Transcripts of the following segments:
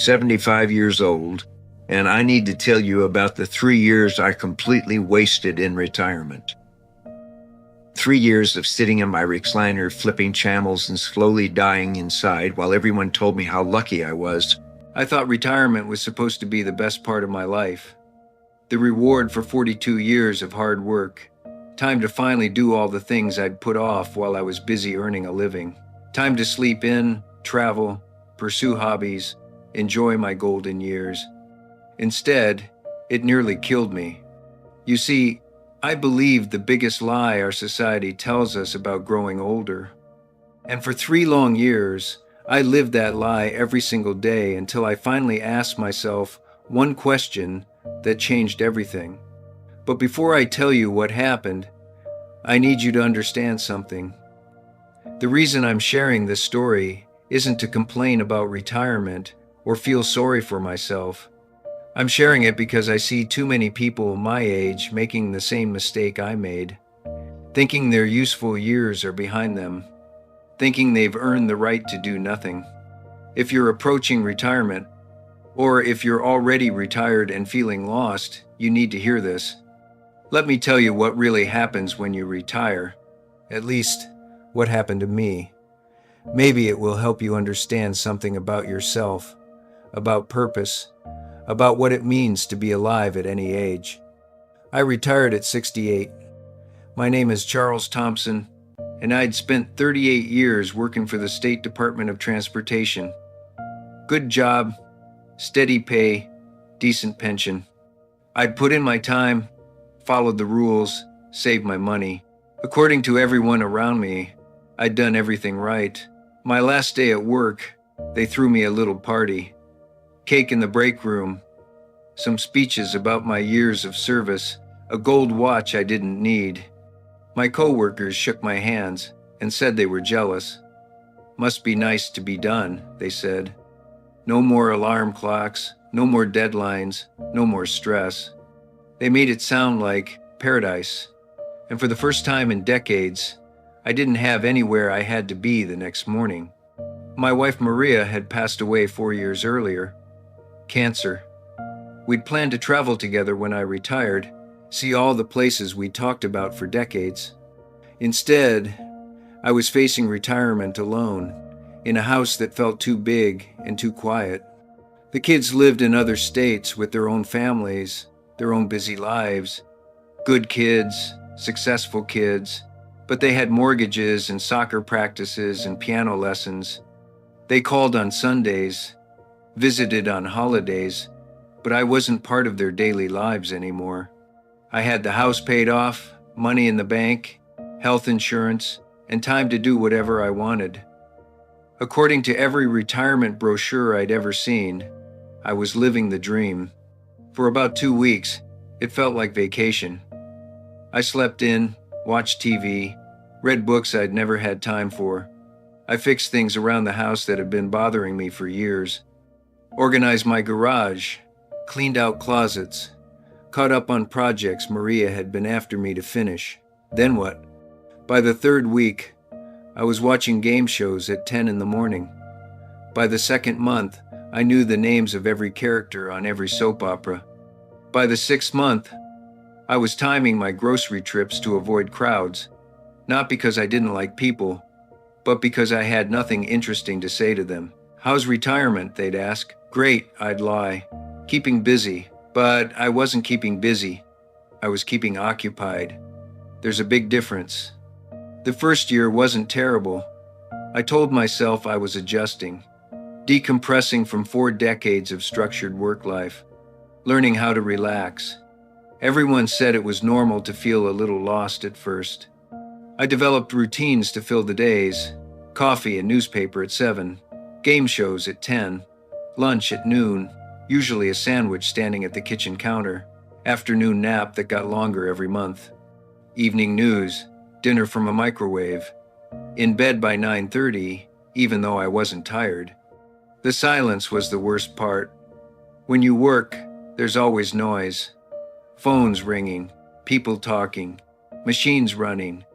75 years old, and I need to tell you about the 3 years I completely wasted in retirement. 3 years of sitting in my recliner, flipping channels and slowly dying inside while everyone told me how lucky I was. I thought retirement was supposed to be the best part of my life. The reward for 42 years of hard work. Time to finally do all the things I'd put off while I was busy earning a living. Time to sleep in, travel, pursue hobbies, enjoy my golden years. Instead, it nearly killed me. You see, I believed the biggest lie our society tells us about growing older. And for 3 long years, I lived that lie every single day until I finally asked myself one question that changed everything. But before I tell you what happened, I need you to understand something. The reason I'm sharing this story isn't to complain about retirement or feel sorry for myself. I'm sharing it because I see too many people my age making the same mistake I made, thinking their useful years are behind them, thinking they've earned the right to do nothing. If you're approaching retirement, or if you're already retired and feeling lost, you need to hear this. Let me tell you what really happens when you retire, at least what happened to me. Maybe it will help you understand something about yourself, about purpose, about what it means to be alive at any age. I retired at 68. My name is Charles Thompson, and I'd spent 38 years working for the State Department of Transportation. Good job, steady pay, decent pension. I'd put in my time, followed the rules, saved my money. According to everyone around me, I'd done everything right. My last day at work, they threw me a little party. Cake in the break room, some speeches about my years of service, a gold watch I didn't need. My coworkers shook my hands and said they were jealous. Must be nice to be done, they said. No more alarm clocks, no more deadlines, no more stress. They made it sound like paradise. And for the first time in decades, I didn't have anywhere I had to be the next morning. My wife Maria had passed away 4 years earlier. Cancer. We'd planned to travel together when I retired, see all the places we talked about for decades. Instead, I was facing retirement alone, in a house that felt too big and too quiet. The kids lived in other states with their own families, their own busy lives. Good kids, successful kids, but they had mortgages and soccer practices and piano lessons. They called on Sundays, visited on holidays, but I wasn't part of their daily lives anymore. I had the house paid off, money in the bank, health insurance, and time to do whatever I wanted. According to every retirement brochure I'd ever seen, I was living the dream. For about 2 weeks, it felt like vacation. I slept in, watched TV, read books I'd never had time for. I fixed things around the house that had been bothering me for years. Organized my garage, cleaned out closets, caught up on projects Maria had been after me to finish. Then what? By the 3rd week, I was watching game shows at 10 in the morning. By the 2nd month, I knew the names of every character on every soap opera. By the 6th month, I was timing my grocery trips to avoid crowds, not because I didn't like people, but because I had nothing interesting to say to them. How's retirement, they'd ask. Great, I'd lie. Keeping busy. But I wasn't keeping busy. I was keeping occupied. There's a big difference. The first year wasn't terrible. I told myself I was adjusting, decompressing from 4 decades of structured work life, learning how to relax. Everyone said it was normal to feel a little lost at first. I developed routines to fill the days: coffee and newspaper at 7, game shows at 10, lunch at noon, usually a sandwich standing at the kitchen counter, afternoon nap that got longer every month, evening news, dinner from a microwave, in bed by 9:30, even though I wasn't tired. The silence was the worst part. When you work, there's always noise. Phones ringing, people talking, machines running,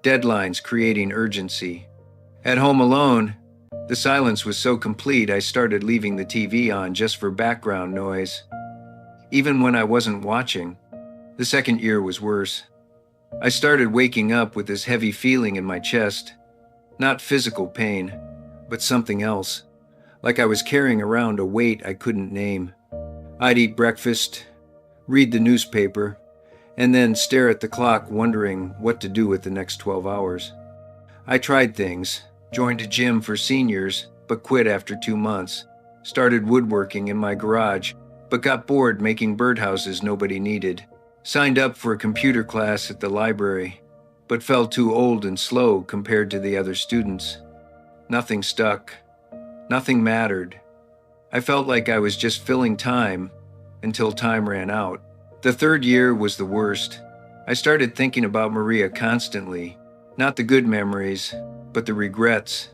deadlines creating urgency. At home alone, The silence was so complete I started leaving the TV on just for background noise. Even when I wasn't watching, the second year was worse. I started waking up with this heavy feeling in my chest. Not physical pain, but something else. Like I was carrying around a weight I couldn't name. I'd eat breakfast, read the newspaper, and then stare at the clock wondering what to do with the next 12 hours. I tried things, joined a gym for seniors, but quit after 2 months. Started woodworking in my garage, but got bored making birdhouses nobody needed. Signed up for a computer class at the library, but felt too old and slow compared to the other students. Nothing stuck. Nothing mattered. I felt like I was just filling time until time ran out. The third year was the worst. I started thinking about Maria constantly, not the good memories, but the regrets.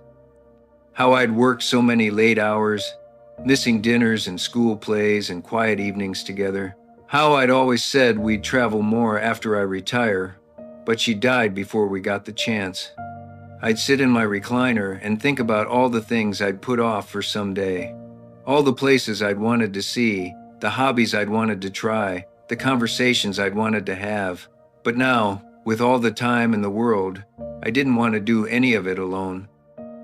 How I'd worked so many late hours, missing dinners and school plays and quiet evenings together. How I'd always said we'd travel more after I retire, but she died before we got the chance. I'd sit in my recliner and think about all the things I'd put off for someday. All the places I'd wanted to see, the hobbies I'd wanted to try, the conversations I'd wanted to have. But now, with all the time in the world, I didn't want to do any of it alone.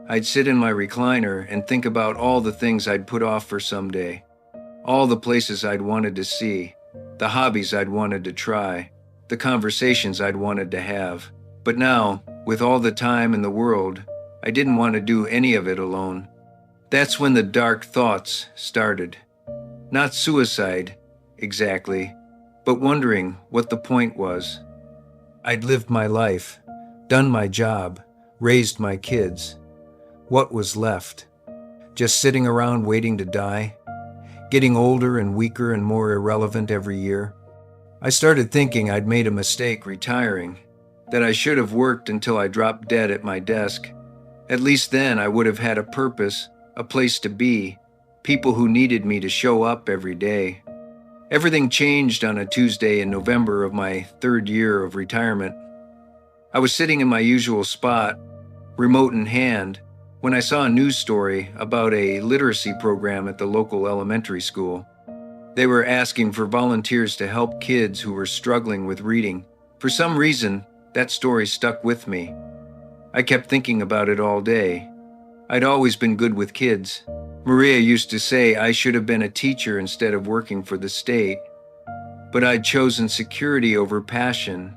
I'd sit in my recliner and think about all the things I'd put off for someday. All the places I'd wanted to see, the hobbies I'd wanted to try, the conversations I'd wanted to have. But now, with all the time in the world, I didn't want to do any of it alone. That's when the dark thoughts started. Not suicide, exactly, but wondering what the point was. I'd lived my life, done my job, raised my kids. What was left? Just sitting around waiting to die? Getting older and weaker and more irrelevant every year? I started thinking I'd made a mistake retiring, that I should have worked until I dropped dead at my desk. At least then I would have had a purpose, a place to be, people who needed me to show up every day. Everything changed on a Tuesday in November of my third year of retirement. I was sitting in my usual spot, remote in hand, when I saw a news story about a literacy program at the local elementary school. They were asking for volunteers to help kids who were struggling with reading. For some reason, that story stuck with me. I kept thinking about it all day. I'd always been good with kids. Maria used to say I should have been a teacher instead of working for the state. But I'd chosen security over passion,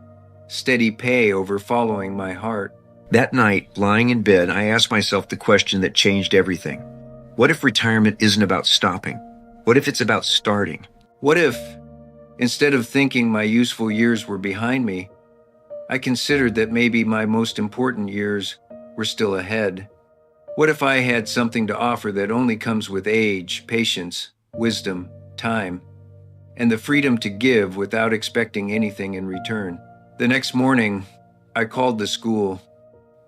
steady pay over following my heart. That night, lying in bed, I asked myself the question that changed everything. What if retirement isn't about stopping? What if it's about starting? What if, instead of thinking my useful years were behind me, I considered that maybe my most important years were still ahead? What if I had something to offer that only comes with age, patience, wisdom, time, and the freedom to give without expecting anything in return? The next morning, I called the school.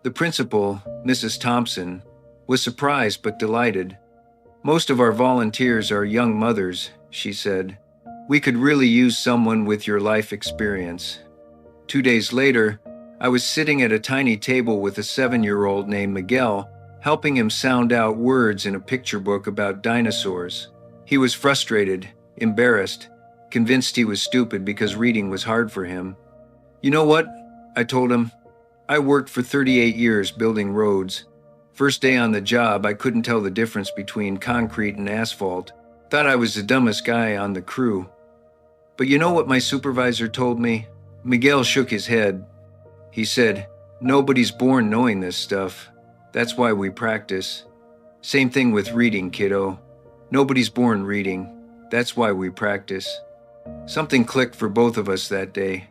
The principal, Mrs. Thompson, was surprised but delighted. Most of our volunteers are young mothers, she said. We could really use someone with your life experience. 2 days later, I was sitting at a tiny table with a 7-year-old named Miguel, helping him sound out words in a picture book about dinosaurs. He was frustrated, embarrassed, convinced he was stupid because reading was hard for him. You know what? I told him. I worked for 38 years building roads. First day on the job, I couldn't tell the difference between concrete and asphalt. Thought I was the dumbest guy on the crew. But you know what my supervisor told me? Miguel shook his head. He said, "Nobody's born knowing this stuff. That's why we practice. Same thing with reading, kiddo. Nobody's born reading. That's why we practice." Something clicked for both of us that day.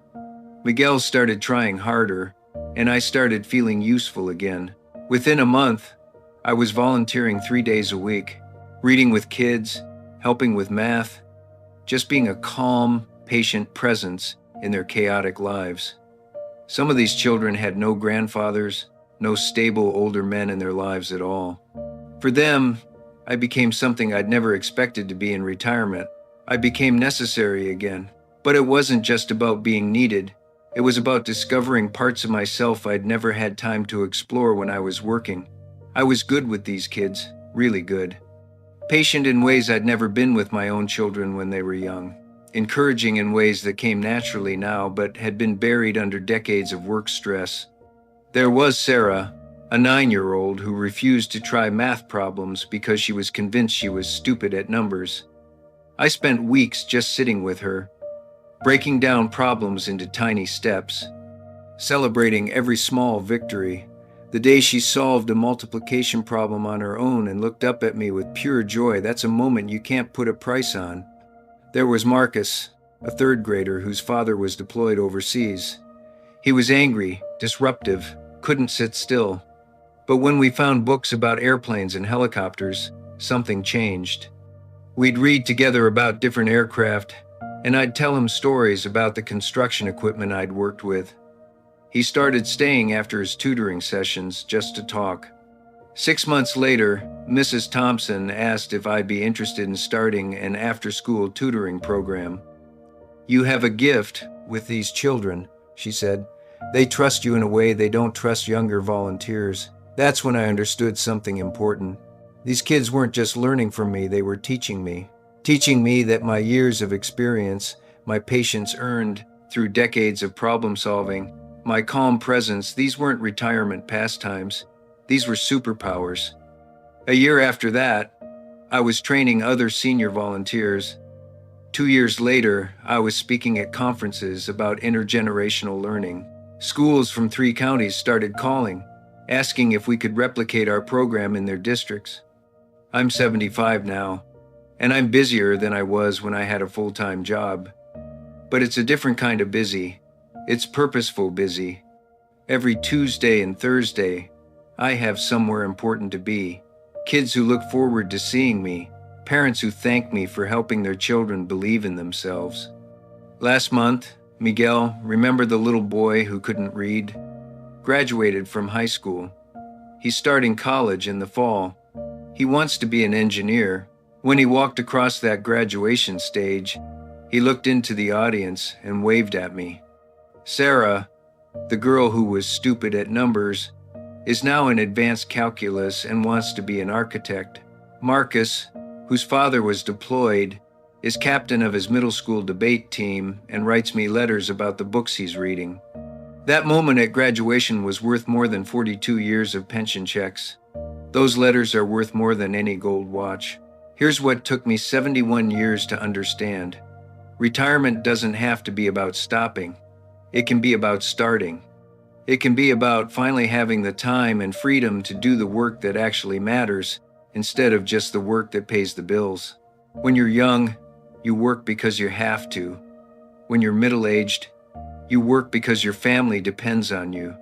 Miguel started trying harder, and I started feeling useful again. Within a month, I was volunteering 3 days a week, reading with kids, helping with math, just being a calm, patient presence in their chaotic lives. Some of these children had no grandfathers, no stable older men in their lives at all. For them, I became something I'd never expected to be in retirement. I became necessary again. But it wasn't just about being needed. It was about discovering parts of myself I'd never had time to explore when I was working. I was good with these kids, really good. Patient in ways I'd never been with my own children when they were young. Encouraging in ways that came naturally now but had been buried under decades of work stress. There was Sarah, a 9-year-old who refused to try math problems because she was convinced she was stupid at numbers. I spent weeks just sitting with her, breaking down problems into tiny steps, celebrating every small victory. The day she solved a multiplication problem on her own and looked up at me with pure joy, that's a moment you can't put a price on. There was Marcus, a 3rd grader whose father was deployed overseas. He was angry, disruptive, couldn't sit still. But when we found books about airplanes and helicopters, something changed. We'd read together about different aircraft, and I'd tell him stories about the construction equipment I'd worked with. He started staying after his tutoring sessions just to talk. 6 months later, Mrs. Thompson asked if I'd be interested in starting an after-school tutoring program. "You have a gift with these children," she said. "They trust you in a way they don't trust younger volunteers." That's when I understood something important. These kids weren't just learning from me, they were teaching me. Teaching me that my years of experience, my patience earned through decades of problem solving, my calm presence, these weren't retirement pastimes. These were superpowers. A year after that, I was training other senior volunteers. 2 years later, I was speaking at conferences about intergenerational learning. Schools from 3 counties started calling, asking if we could replicate our program in their districts. I'm 75 now, and I'm busier than I was when I had a full-time job. But it's a different kind of busy. It's purposeful busy. Every Tuesday and Thursday, I have somewhere important to be. Kids who look forward to seeing me. Parents who thank me for helping their children believe in themselves. Last month, Miguel, remember the little boy who couldn't read? Graduated from high school. He's starting college in the fall. He wants to be an engineer. When he walked across that graduation stage, he looked into the audience and waved at me. Sarah, the girl who was stupid at numbers, is now in advanced calculus and wants to be an architect. Marcus, whose father was deployed, is captain of his middle school debate team and writes me letters about the books he's reading. That moment at graduation was worth more than 42 years of pension checks. Those letters are worth more than any gold watch. Here's what took me 71 years to understand. Retirement doesn't have to be about stopping. It can be about starting. It can be about finally having the time and freedom to do the work that actually matters, instead of just the work that pays the bills. When you're young, you work because you have to. When you're middle-aged, you work because your family depends on you.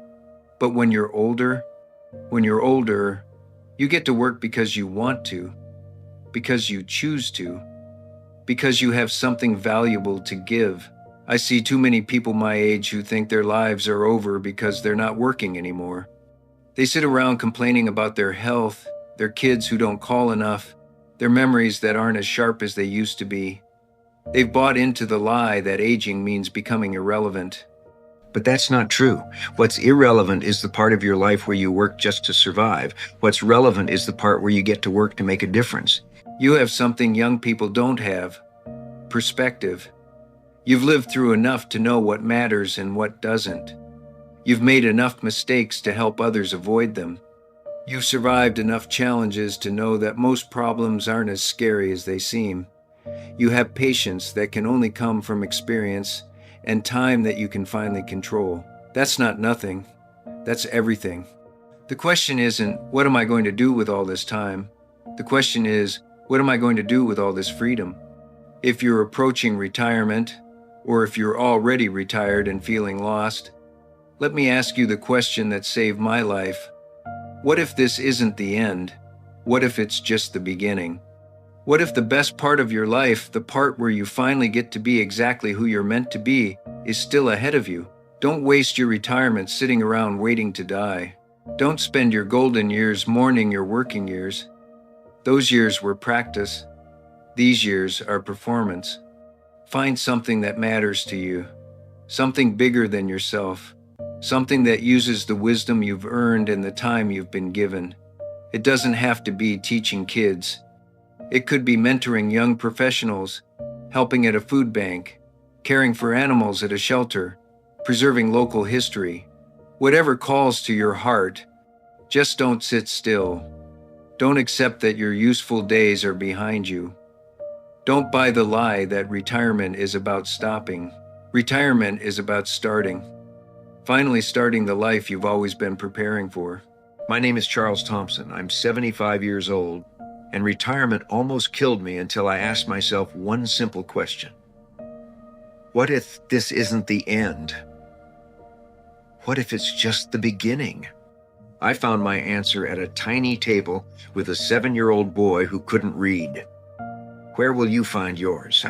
But when you're older, you get to work because you want to, because you choose to, because you have something valuable to give. I see too many people my age who think their lives are over because they're not working anymore. They sit around complaining about their health, their kids who don't call enough, their memories that aren't as sharp as they used to be. They've bought into the lie that aging means becoming irrelevant. But that's not true. What's irrelevant is the part of your life where you work just to survive. What's relevant is the part where you get to work to make a difference. You have something young people don't have: perspective. You've lived through enough to know what matters and what doesn't. You've made enough mistakes to help others avoid them. You've survived enough challenges to know that most problems aren't as scary as they seem. You have patience that can only come from experience and time that you can finally control. That's not nothing. That's everything. The question isn't, what am I going to do with all this time? The question is, what am I going to do with all this freedom? If you're approaching retirement, or if you're already retired and feeling lost, let me ask you the question that saved my life. What if this isn't the end? What if it's just the beginning? What if the best part of your life, the part where you finally get to be exactly who you're meant to be, is still ahead of you? Don't waste your retirement sitting around waiting to die. Don't spend your golden years mourning your working years. Those years were practice. These years are performance. Find something that matters to you, something bigger than yourself, something that uses the wisdom you've earned and the time you've been given. It doesn't have to be teaching kids. It could be mentoring young professionals, helping at a food bank, caring for animals at a shelter, preserving local history. Whatever calls to your heart, just don't sit still. Don't accept that your useful days are behind you. Don't buy the lie that retirement is about stopping. Retirement is about starting. Finally starting the life you've always been preparing for. My name is Charles Thompson. I'm 75 years old, and retirement almost killed me until I asked myself one simple question. What if this isn't the end? What if it's just the beginning? I found my answer at a tiny table with a 7-year-old boy who couldn't read. Where will you find yours?